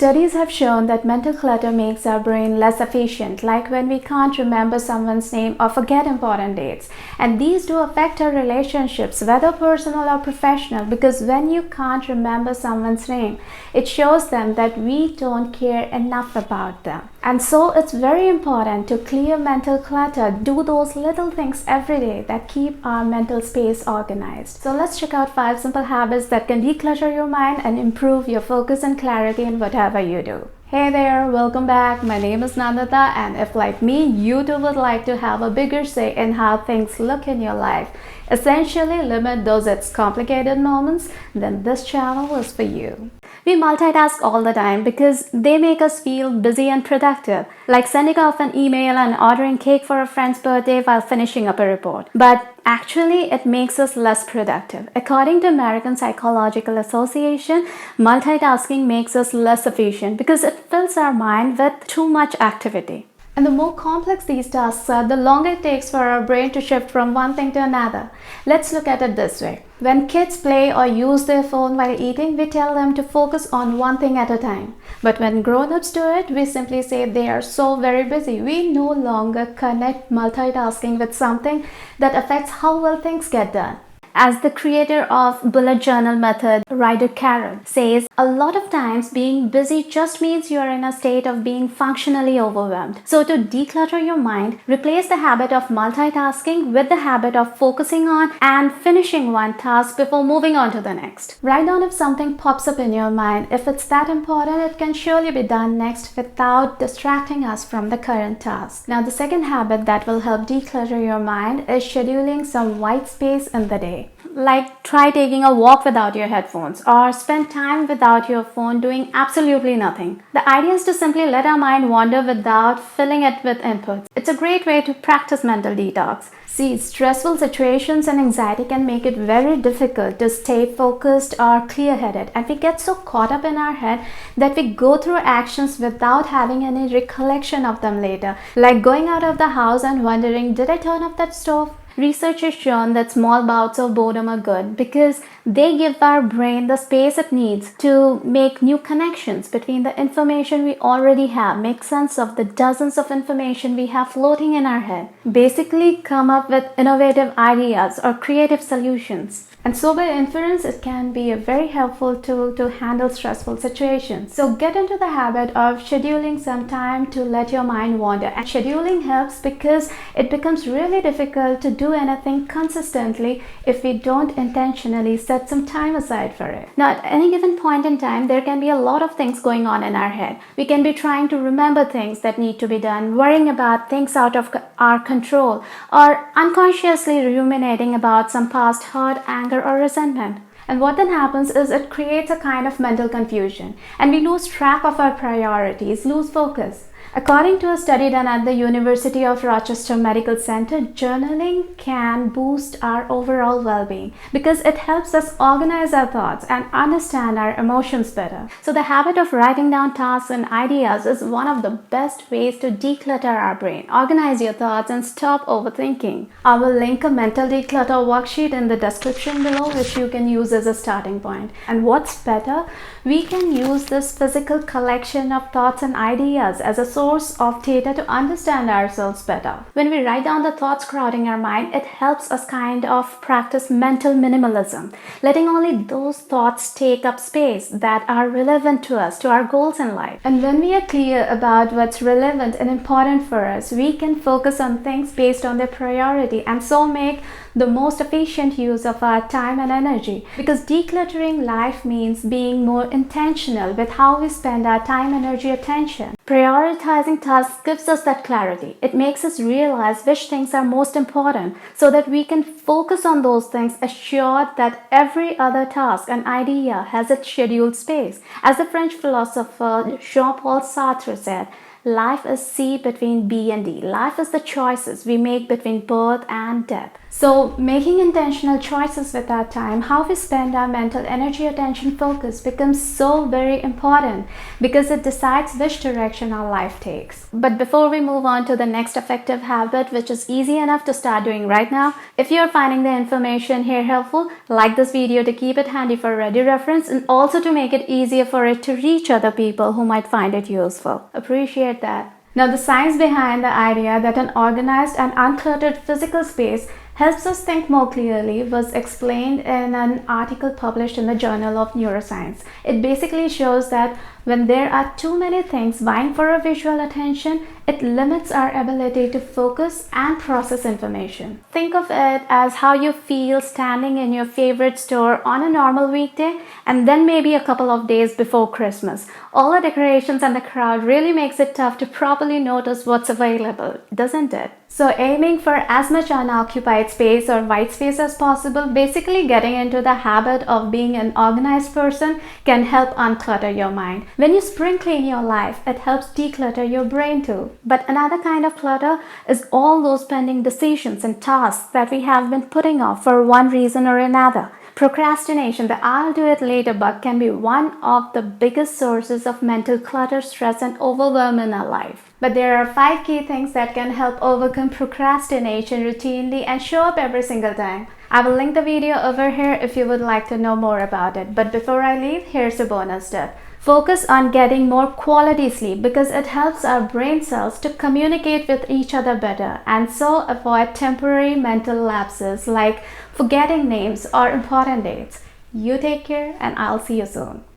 Studies have shown that mental clutter makes our brain less efficient, like when we can't remember someone's name or forget important dates. And these do affect our relationships, whether personal or professional, because when you can't remember someone's name, it shows them that we don't care enough about them. And so it's very important to clear mental clutter, do those little things every day that keep our mental space organized. So let's check out 5 simple habits that can declutter your mind and improve your focus and clarity in whatever you do. Hey there, welcome back. My name is Nandita, and if like me, you too would like to have a bigger say in how things look in your life, essentially limit those its complicated moments, then this channel is for you. We multitask all the time because they make us feel busy and productive, like sending off an email and ordering cake for a friend's birthday while finishing up a report. But actually, it makes us less productive. According to American Psychological Association, multitasking makes us less efficient because it fills our mind with too much activity. And the more complex these tasks are, the longer it takes for our brain to shift from one thing to another. Let's look at it this way. When kids play or use their phone while eating, we tell them to focus on one thing at a time. But when grown-ups do it, we simply say they are so very busy. We no longer connect multitasking with something that affects how well things get done. As the creator of bullet journal method, Ryder Carroll, says, a lot of times being busy just means you are in a state of being functionally overwhelmed. So to declutter your mind, replace the habit of multitasking with the habit of focusing on and finishing one task before moving on to the next. Write down if something pops up in your mind. If it's that important, it can surely be done next without distracting us from the current task. Now, the second habit that will help declutter your mind is scheduling some white space in the day. Like try taking a walk without your headphones or spend time without your phone doing absolutely nothing. The idea is to simply let our mind wander without filling it with inputs. It's a great way to practice mental detox. See, stressful situations and anxiety can make it very difficult to stay focused or clear-headed, and we get so caught up in our head that we go through actions without having any recollection of them later, like going out of the house and wondering, did I turn off that stove? Research has shown that small bouts of boredom are good because they give our brain the space it needs to make new connections between the information we already have, make sense of the dozens of information we have floating in our head, basically come up with innovative ideas or creative solutions. And so by inference, it can be a very helpful tool to handle stressful situations. So get into the habit of scheduling some time to let your mind wander. And scheduling helps because it becomes really difficult to do anything consistently if we don't intentionally set some time aside for it. Now, at any given point in time, there can be a lot of things going on in our head. We can be trying to remember things that need to be done, worrying about things out of our control, or unconsciously ruminating about some past hurt, anger, or resentment. And what then happens is it creates a kind of mental confusion, and we lose track of our priorities, lose focus. According to a study done at the University of Rochester Medical Center, journaling can boost our overall well-being because it helps us organize our thoughts and understand our emotions better. So the habit of writing down tasks and ideas is one of the best ways to declutter our brain. Organize your thoughts and stop overthinking. I will link a mental declutter worksheet in the description below, which you can use as a starting point. And what's better, we can use this physical collection of thoughts and ideas as a source of data to understand ourselves better. When we write down the thoughts crowding our mind, it helps us kind of practice mental minimalism, letting only those thoughts take up space that are relevant to us, to our goals in life. And when we are clear about what's relevant and important for us, we can focus on things based on their priority and so make the most efficient use of our time and energy. Because decluttering life means being more intentional with how we spend our time, energy, attention. Prioritizing tasks gives us that clarity. It makes us realize which things are most important so that we can focus on those things, assured that every other task and idea has its scheduled space. As the French philosopher Jean-Paul Sartre said, life is C between B and D. Life is the choices we make between birth and death. So, making intentional choices with our time, how we spend our mental energy, attention, focus becomes so very important because it decides which direction our life takes. But before we move on to the next effective habit, which is easy enough to start doing right now, if you're finding the information here helpful, like this video to keep it handy for ready reference and also to make it easier for it to reach other people who might find it useful. Appreciate that. Now, the science behind the idea that an organized and uncluttered physical space helps us think more clearly was explained in an article published in the Journal of Neuroscience. It basically shows that when there are too many things vying for our visual attention, it limits our ability to focus and process information. Think of it as how you feel standing in your favorite store on a normal weekday and then maybe a couple of days before Christmas. All the decorations and the crowd really makes it tough to properly notice what's available, doesn't it? So aiming for as much unoccupied space or white space as possible, basically getting into the habit of being an organized person, can help unclutter your mind. When you spring clean your life, it helps declutter your brain too. But another kind of clutter is all those pending decisions and tasks that we have been putting off for one reason or another. Procrastination, the I'll do it later bug, can be one of the biggest sources of mental clutter, stress, and overwhelm in our life. But there are 5 key things that can help overcome procrastination routinely and show up every single time. I will link the video over here if you would like to know more about it. But before I leave, here's a bonus tip. Focus on getting more quality sleep because it helps our brain cells to communicate with each other better and so avoid temporary mental lapses like forgetting names or important dates. You take care and I'll see you soon.